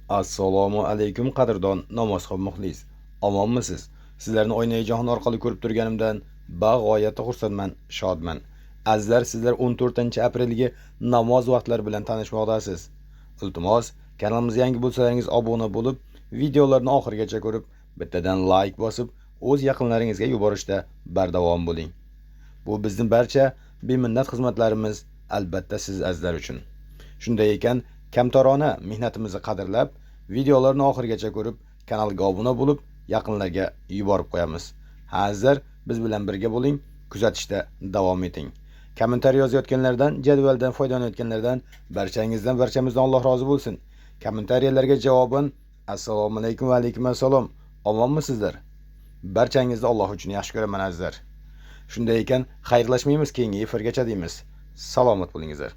Assalomu alaykum qadrdon namozxon muxlis. Omonmisiz? Sizlarni Oynai-jahon orqali ko'rib turganimdan bag'oyatda xursandman, shodman. Azizlar, sizlar 14-aprelgi namoz vaqtlari bilan tanishmoqdasiz. Iltimos, kanalimizga yangi bo'lsalaringiz obuna bo'lib, videolarni oxirigacha ko'rib, bittadan like bosib, o'z yaqinlaringizga yuborishda bardavom bo'ling. Bu bizning barcha beminnat xizmatlarimiz, albatta siz azizlar uchun. Shunday ekan, kamtarona mehnatimizni qadrlab, videolarni oxirigacha ko'rib, kanalga obuna bo'lib, yaqinlarga yuborib qo'yamiz. Azizlar, biz bilan birga bo'ling, kuzatishda davom eting. Kommentariy yozayotganlardan, jadvaldan foydalanayotganlardan barchamizdan Alloh rozi bo'lsin. Kommentariyalarga javoban assalomu alaykum va alaykum assalom. Omonmisizlar? Barchangizni Alloh uchun yaxshi ko'raman azizlar. Shunday ekan, xayrlashmaymiz, keyingi efirgacha deymiz. Salomat bo'lingizlar.